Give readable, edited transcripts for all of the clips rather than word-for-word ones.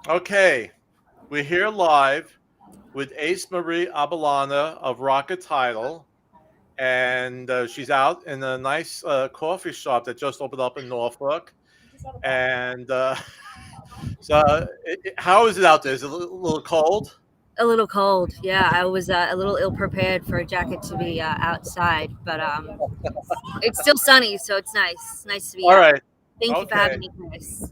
Okay, we're here live with Ace Marie Abellana of Rocket Title, and she's out in a nice coffee shop that just opened up in Norfolk. And how is it out there? Is it a little cold? A little cold. Yeah, I was a little ill prepared for a jacket to be outside, but it's still sunny, so it's nice. Nice to be All out. right. Thank you for Okay. having me, Chris.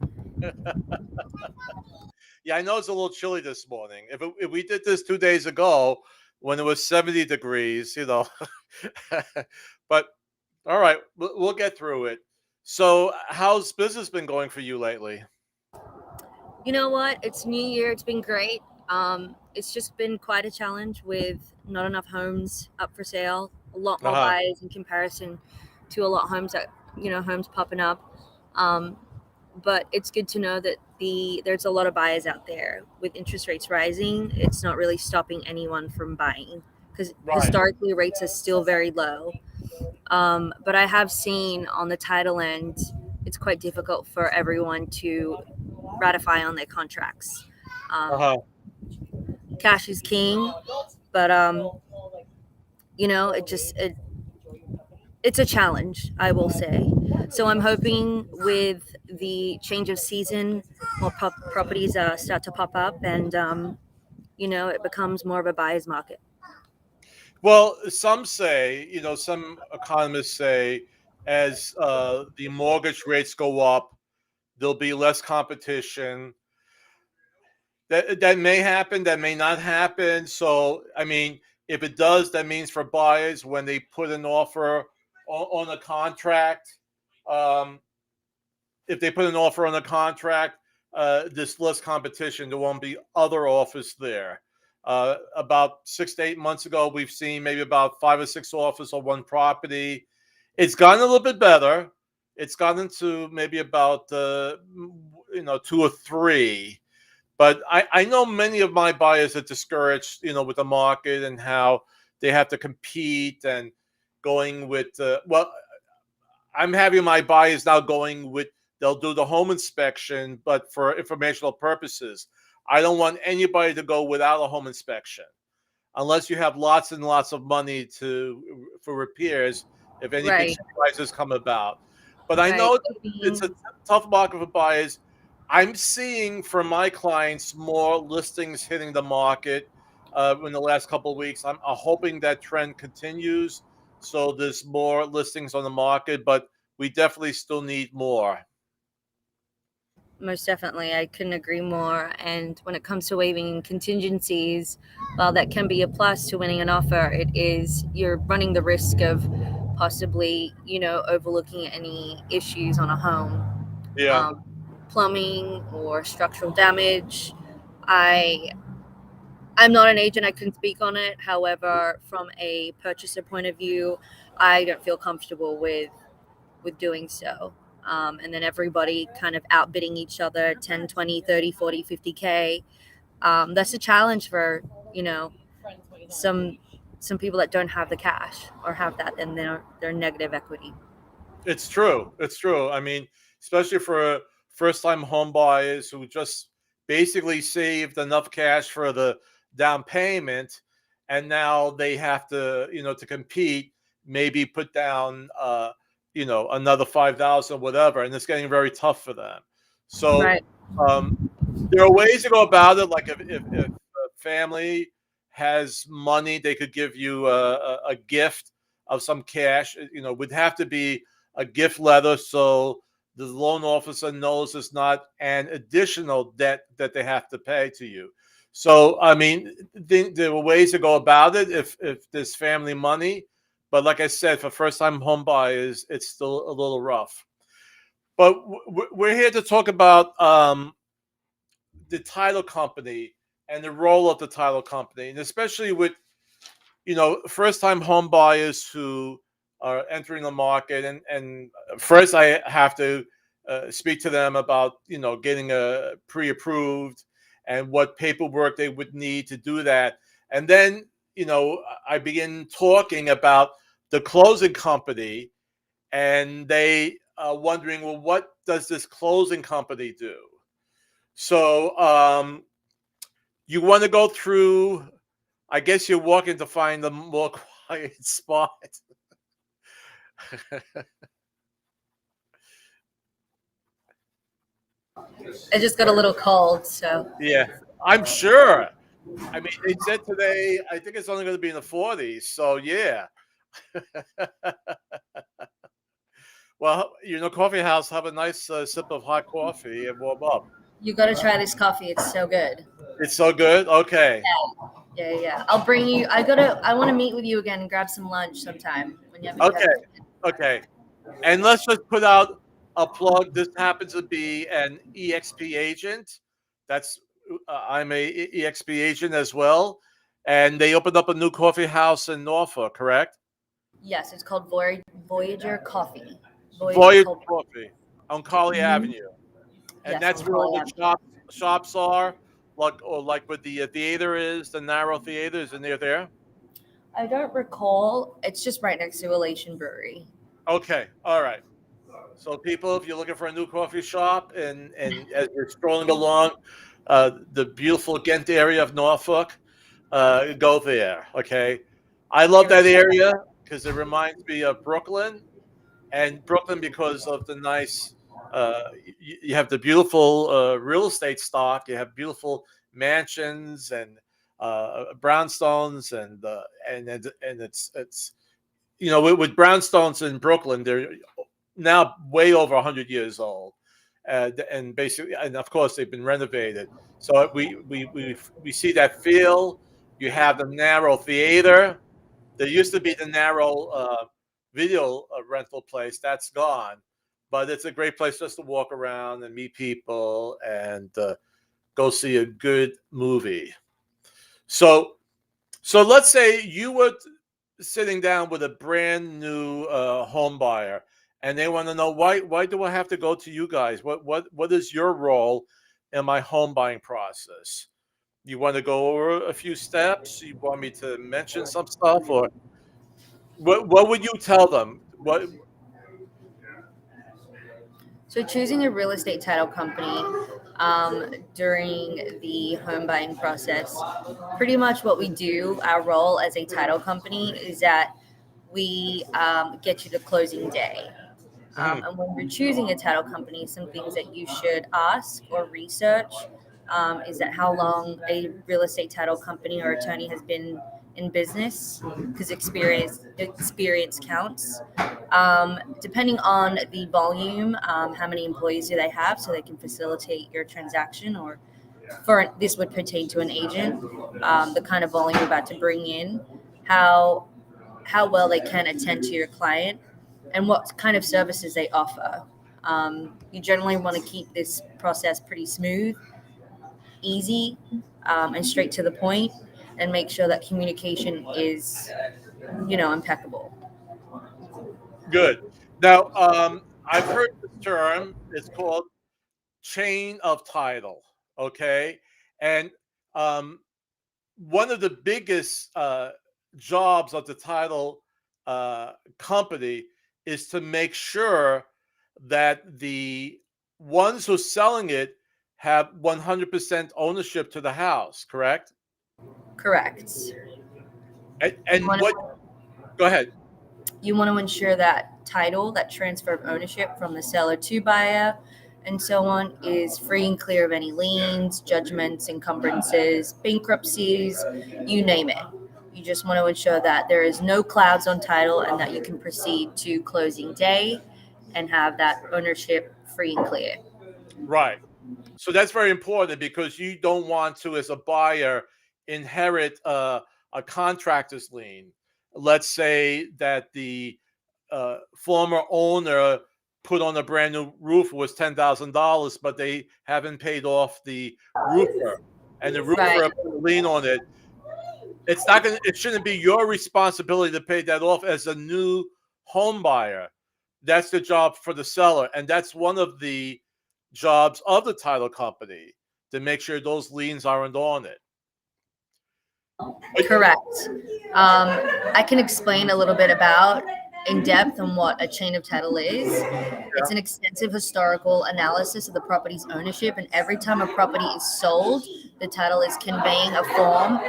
Yeah, I know it's a little chilly this morning. If we did this 2 days ago when it was 70 degrees, but all right, we'll get through it. So, how's business been going for you lately? You know what? It's New Year. It's been great. It's just been quite a challenge with not enough homes up for sale. A lot Uh more huh. buyers in comparison to a lot of homes that homes popping up. Um, but it's good to know that there's a lot of buyers out there. With interest rates rising, it's not really stopping anyone from buying because Right. historically rates are still very low. But I have seen on the title end, it's quite difficult for everyone to ratify on their contracts. Uh Um, huh. Cash is king, but it's a challenge, I will say. So I'm hoping with the change of season, more properties start to pop up, and it becomes more of a buyer's market. Well, some say, some economists say, as the mortgage rates go up, there'll be less competition. That may happen, that may not happen. So, I mean, if it does, that means for buyers when they put an offer on a contract, um, if they put an offer on a contract, there's less competition. There won't be other offers there. About 6 to 8 months ago, we've seen maybe about 5 or 6 offers on one property. It's gotten a little bit better. It's gotten to maybe about 2 or 3. But I know many of my buyers are discouraged, with the market and how they have to compete and going with I'm having my buyers now going with they'll do the home inspection, but for informational purposes. I don't want anybody to go without a home inspection unless you have lots and lots of money to for repairs if any big Right, surprises come about. But I right. know it's a tough market for buyers. I'm seeing from my clients more listings hitting the market in the last couple of weeks. I'm hoping that trend continues. So there's more listings on the market, but we definitely still need more. Most definitely, I couldn't agree more. And when it comes to waiving contingencies, while that can be a plus to winning an offer, it is you're running the risk of possibly, overlooking any issues on a home, Yeah. um, plumbing or structural damage. I I'm not an agent. I couldn't speak on it. However, from a purchaser point of view, I don't feel comfortable with doing so. And then everybody kind of outbidding each other 10, 20, 30, 40, 50K. That's a challenge for, you know, some some people that don't have the cash or have that in their negative equity. It's true. It's true. I mean, especially for first-time home buyers who just basically saved enough cash for the down payment, and now they have to, to compete, maybe put down, another 5,000, whatever, and it's getting very tough for them. So, Right. um, there are ways to go about it. Like if a family has money, they could give you a gift of some cash. Would have to be a gift letter so the loan officer knows it's not an additional debt that they have to pay to you. So, I mean, there were ways to go about it if there's family money. But like I said, for first time home buyers, it's still a little rough. But we're here to talk about the title company and the role of the title company, and especially with first time home buyers who are entering the market. And first, I have to speak to them about getting a pre-approved and what paperwork they would need to do that. And then I begin talking about the closing company, and they are wondering, well, what does this closing company do? So you want to go through. I guess you're walking to find the more quiet spot. I just got a little cold, so. Yeah, I'm sure. I mean, they said today, I think it's only going to be in the 40s. So, yeah. Well, coffee house, have a nice sip of hot coffee and warm up. You got to try this coffee. It's so good. It's so good. Okay. Yeah. I'll bring you. I want to meet with you again and grab some lunch sometime when you have. Okay. Okay. And let's just put out a plug. This happens to be an EXP agent. That's I'm a EXP agent as well, and they opened up a new coffee house in Norfolk. Correct? Yes, it's called Voyager Coffee. Voyage Coffee on Carly Mhm. Avenue, and Yes, that's on where all Carly the Avenue. shops are. Like where the theater is, the narrow theater is near there. I don't recall. It's just right next to Elation Brewery. Okay, all right. So, people, if you're looking for a new coffee shop and as you're strolling along the beautiful Ghent area of Norfolk, go there. Okay, I love Give it that a shot. area because it reminds me of Brooklyn, and Brooklyn because of the nice. You have the beautiful real estate stock. You have beautiful mansions and brownstones, and it's with brownstones in Brooklyn, they're now way over 100 years old, and basically, and of course, they've been renovated. So we see that feel. You have the narrow theater. There used to be the narrow video rental place. That's gone, but it's a great place just to walk around and meet people and go see a good movie. So, so let's say you were sitting down with a brand new home buyer, and they want to know why do I have to go to you guys? What is your role in my home buying process? You want to go over a few steps? You want me to mention some stuff, or what would you tell them? What So choosing a real estate title company during the home buying process, pretty much what we do, our role as a title company is that we get you to closing day. Mhm. And when you're choosing a title company, some things that you should ask or research is that how long a real estate title company or attorney has been in business, because experience counts. Depending on the volume, how many employees do they have, so they can facilitate your transaction, or for this would pertain to an agent, the kind of volume you're about to bring in, how well they can attend to your client, and what kind of services they offer. You generally want to keep this process pretty smooth, easy, and straight to the point, and make sure that communication is, impeccable. Good. Now, I've heard this term. It's called chain of title. Okay, and um, one of the biggest jobs of the title company is to make sure that the ones who are selling it have 100% ownership to the house, correct? Correct. You And want what, to go ahead. you want to ensure that title, that transfer of ownership from the seller to buyer, and so on, is free and clear of any liens, judgments, encumbrances, bankruptcies, you name it. You just want to ensure that there is no clouds on title and that you can proceed to closing day and have that ownership free and clear. Right. So that's very important because you don't want to, as a buyer, inherit a contractor's lien. Let's say that the former owner put on a brand new roof was $10,000, but they haven't paid off the roofer, and the Right. roofer put a lien on it. It's not going. It shouldn't be your responsibility to pay that off as a new home buyer. That's the job for the seller, and that's one of the jobs of the title company to make sure those liens aren't on it. Correct. I can explain a little bit about in depth on what a chain of title is. Yeah. It's an extensive historical analysis of the property's ownership, and every time a property is sold, the title is conveying a form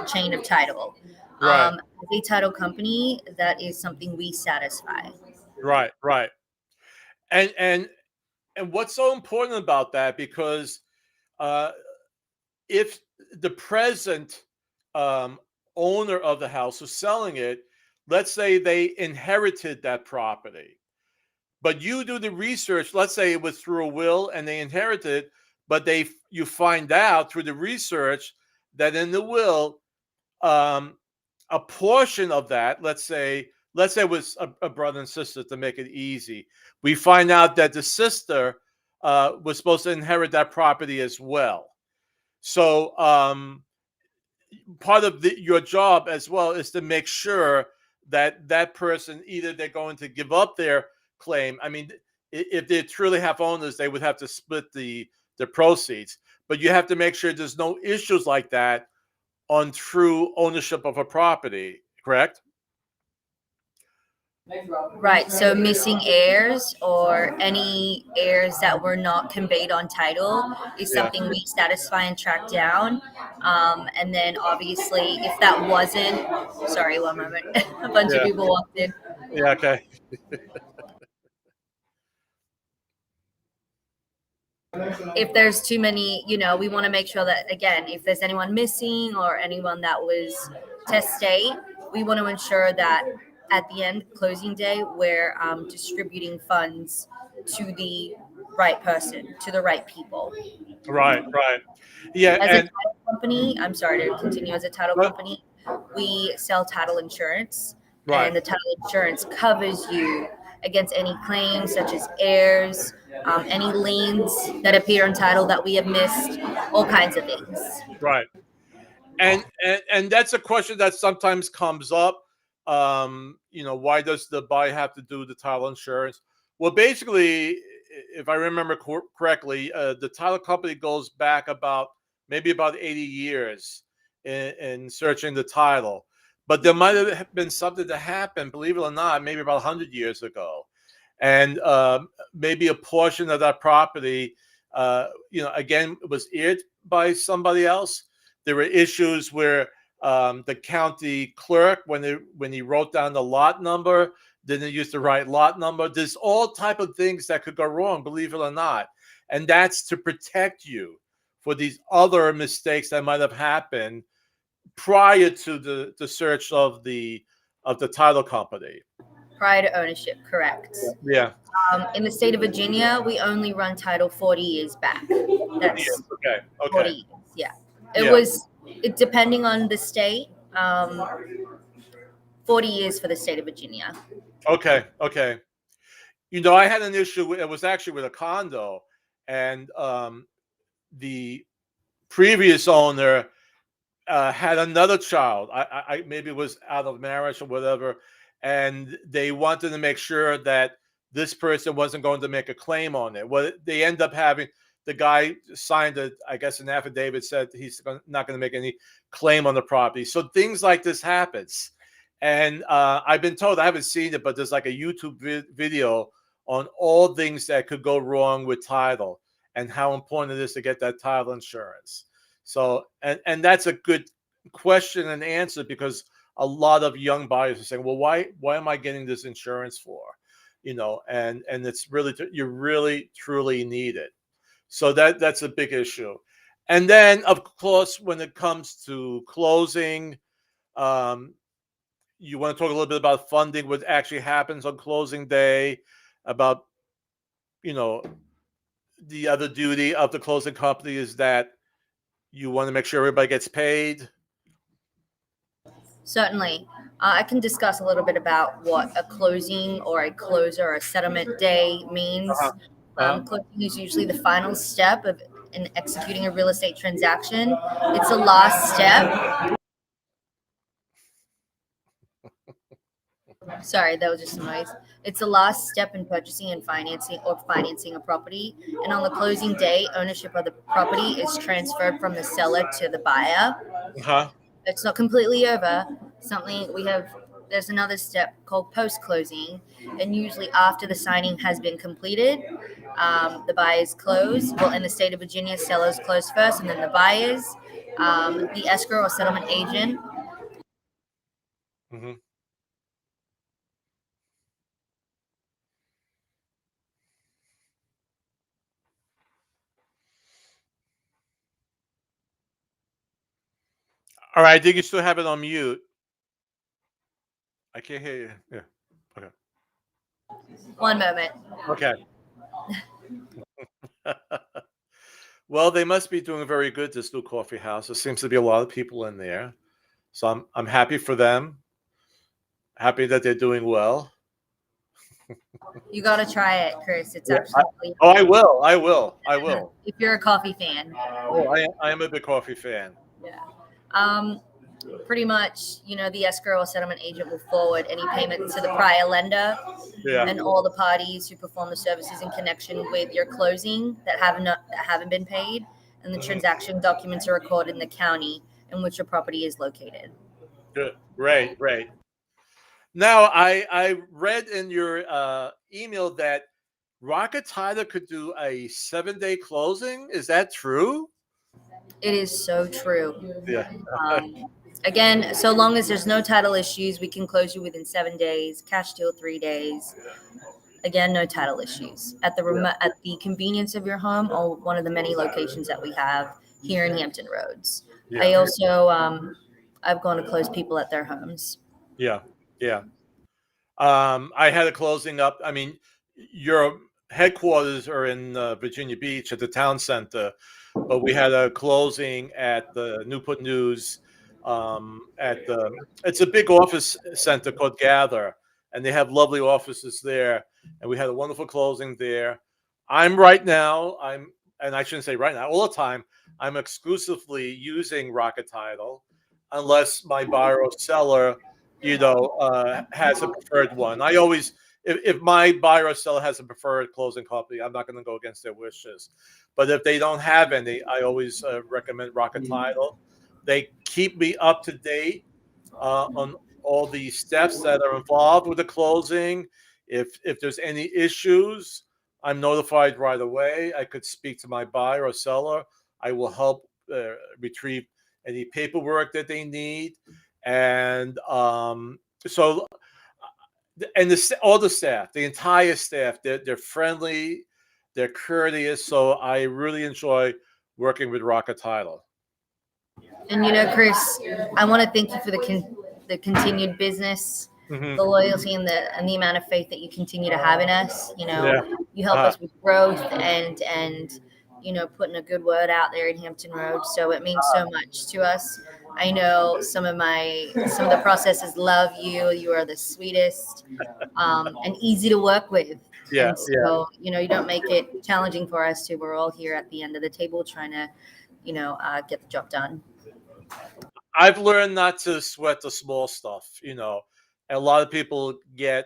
chain of title. Right. As a title company, that is something we satisfy. Right. Right. And what's so important about that, because uh, if the present owner of the house who's selling it, let's say they inherited that property, but you do the research. Let's say it was through a will and they inherited it, but you find out through the research that in the will, a portion of that, let's say it was a brother and sister, to make it easy. We find out that the sister was supposed to inherit that property as well. So part of your job as well is to make sure that that person, either they're going to give up their claim. I mean, if they truly have owners, they would have to split the proceeds. But you have to make sure there's no issues like that on true ownership of a property, correct? Right. So missing heirs or any heirs that were not conveyed on title is Yeah. something we satisfy and track down. And then obviously, if that wasn't, sorry, one moment, a bunch of Yeah. people walked in. Yeah. Okay. If there's too many, we want to make sure that, again, if there's anyone missing or anyone that was testate, we want to ensure that at the end, closing day, we're distributing funds to the right person, to the right people. Right. Right. Yeah. As a And title company, I'm sorry to continue, as a title company, we sell title insurance, right. and the title insurance covers you against any claims such as heirs, any liens that appear on title that we have missed, all kinds of things. Right. And that's a question that sometimes comes up. Why does the buyer have to do the title insurance? Well, basically, if I remember correctly, the title company goes back maybe about 80 years in searching the title. But there might have been something that happened, believe it or not, maybe about 100 years ago. And maybe a portion of that property, again, was heired by somebody else. There were issues where the county clerk, when he wrote down the lot number, didn't use the right lot number. There's all type of things that could go wrong, believe it or not. And that's to protect you for these other mistakes that might have happened prior to the search of the title company. Prior to ownership, correct. Yeah. In the state of Virginia, we only run title 40 years back. That's Okay. 40 years. Yeah. It depending on the state, 40 years for the state of Virginia. Okay. I had an issue. It was actually with a condo, and the previous owner had another child. I maybe it was out of marriage or whatever, and they wanted to make sure that this person wasn't going to make a claim on it. Well, they end up having the guy signed an affidavit, said he's not going to make any claim on the property. So things like this happens. And I've been told, I haven't seen it, but there's like a YouTube video on all things that could go wrong with title and how important it is to get that title insurance. So, and that's a good question and answer, because a lot of young buyers are saying, well, why am I getting this insurance for? And it's really, you really, truly need it. So that's a big issue. And then, of course, when it comes to closing, you want to talk a little bit about funding, what actually happens on closing day, about, the other duty of the closing company is that you want to make sure everybody gets paid. Certainly. I can discuss a little bit about what a closing or a closer or a settlement day means. Closing is usually the final step in executing a real estate transaction. It's the last step. Sorry, that was just a noise. It's the last step in purchasing and financing a property. And on the closing day, ownership of the property is transferred from the seller to the buyer. It's not completely over. Something we have there's another step called post-closing, and usually after the signing has been completed, the buyers close. Well, in the state of Virginia, sellers close first, and then the buyers. The escrow or settlement agent. Mm-hmm. All right, I think you still have it on mute. I can't hear you. Yeah. Okay. One moment. Okay. Well, they must be doing very good, this new coffee house. There seems to be a lot of people in there. So I'm happy for them. Happy that they're doing well. You got to try it, Chris. It's Yeah, absolutely oh, I will. I will. I will. if you're a coffee fan. Oh, I am a big coffee fan. Yeah. Pretty much, the escrow or settlement agent will forward any payment to the prior lender Yeah. and all the parties who perform the services in connection with your closing that haven't been paid, and the Mhm. transaction documents are recorded in the county in which your property is located. Good. Great. Great. Now, I read in your email that Rocket Title could do a 7-day closing. Is that true? It is so true. Yeah. Again, so long as there's no title issues, we can close you within 7 days, cash deal 3 days. Again, no title issues at the convenience of your home or one of the many locations that we have here in Hampton Roads. Yeah. I also I've gone to close people at their homes. Yeah. Yeah. I had a closing up. I mean, your headquarters are in Virginia Beach at the town center, but we had a closing at the Newport News. It's a big office center called Gather, and they have lovely offices there. And we had a wonderful closing there. And I shouldn't say right now, all the time, I'm exclusively using Rocket Title, unless my buyer or seller has a preferred one. I always, if my buyer or seller has a preferred closing company, I'm not going to go against their wishes. But if they don't have any, I always recommend Rocket Title. They keep me up to date on all the steps that are involved with the closing. If there's any issues, I'm notified right away. I could speak to my buyer or seller. I will help retrieve any paperwork that they need. And so and all the staff, the entire staff, they're friendly, they're courteous. So I really enjoy working with Rocket Title. And Chris, I want to thank you for the continued business, Mm-hmm. the loyalty, and the amount of faith that you continue to have in us. Yeah. You help us with growth and putting a good word out there in Hampton Roads. So it means so much to us. I know some of the processes love you. You are the sweetest and easy to work with. Yeah. And so, you don't make it challenging for us too. We're all here at the end of the table trying to, get the job done. I've learned not to sweat the small stuff. A lot of people get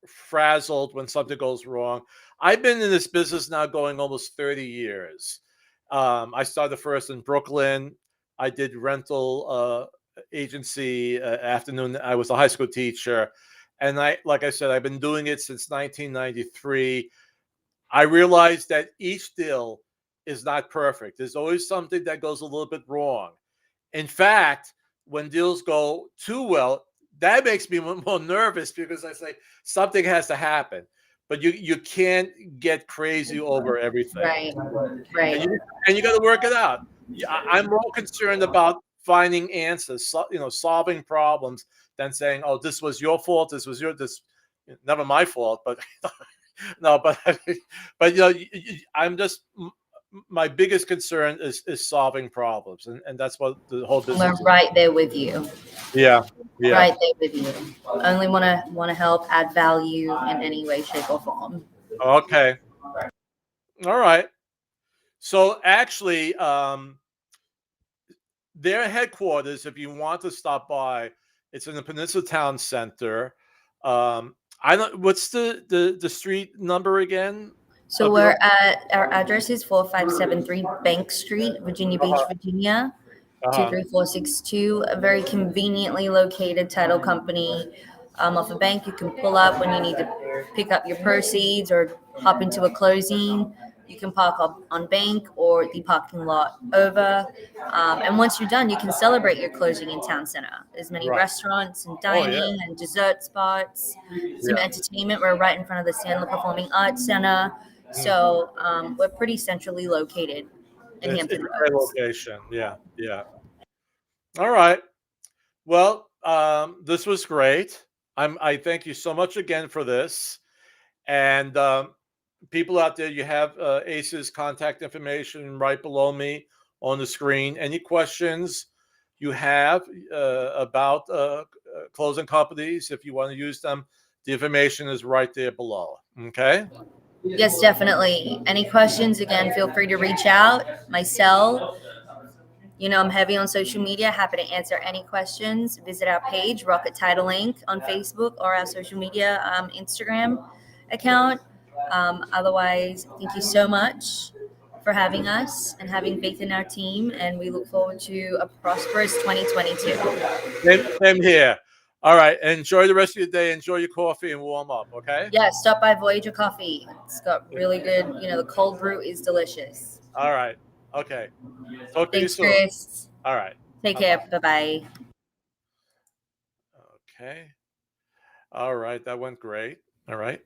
frazzled when something goes wrong. I've been in this business now going almost 30 years. I started first in Brooklyn. I did rental agency afternoon. I was a high school teacher. And like I said, I've been doing it since 1993. I realized that each deal is not perfect. There's always something that goes a little bit wrong. In fact, when deals go too well, that makes me more nervous because I say something has to happen. But you can't get crazy over everything. Right. And you got to work it out. I'm more concerned about finding answers, solving problems, than saying, "Oh, this was your fault. This was never my fault." But no, but I'm just, my biggest concern is solving problems, and that's what the whole business. We're right there with you. Yeah. Right there with you. Only want to help, add value in any way, shape, or form. Okay. All right. So actually, their headquarters, if you want to stop by, it's in the Peninsula Town Center. I don't. What's the street number again? So our address is 4573 Bank Street, Virginia Beach, Virginia. Uh-huh. 23462, a very conveniently located title company off a bank. You can pull up when you need to pick up your proceeds or hop into a closing. You can park up on bank or the parking lot over. And once you're done, you can celebrate your closing in town center. There's many Right. restaurants and Oh yeah. dining and dessert spots, some Yeah. entertainment. We're right in front of the Sandler Performing Arts Center. Mm. So we're pretty centrally located in It's Hampton a great Roads. location. Yeah. Yeah. All right. Well, this was great. I thank you so much again for this. And people out there, you have Ace's contact information right below me on the screen. Any questions you have about closing companies, if you want to use them, the information is right there below. Okay. Yes, definitely. Any questions, again, feel free to reach out. My cell, I'm heavy on social media, happy to answer any questions. Visit our page, Rocket Title Inc. on Facebook or our social media Instagram account. Otherwise, thank you so much for having us and having faith in our team. And we look forward to a prosperous 2022. Same here. All right. Enjoy the rest of your day. Enjoy your coffee and warm up. Okay. Yeah, stop by Voyager Coffee. It's got really good, the cold brew is delicious. All right. Okay. Talk to you Thanks, soon. Chris. All right. Take Bye bye. care. Bye bye. Okay. All right. That went great. All right.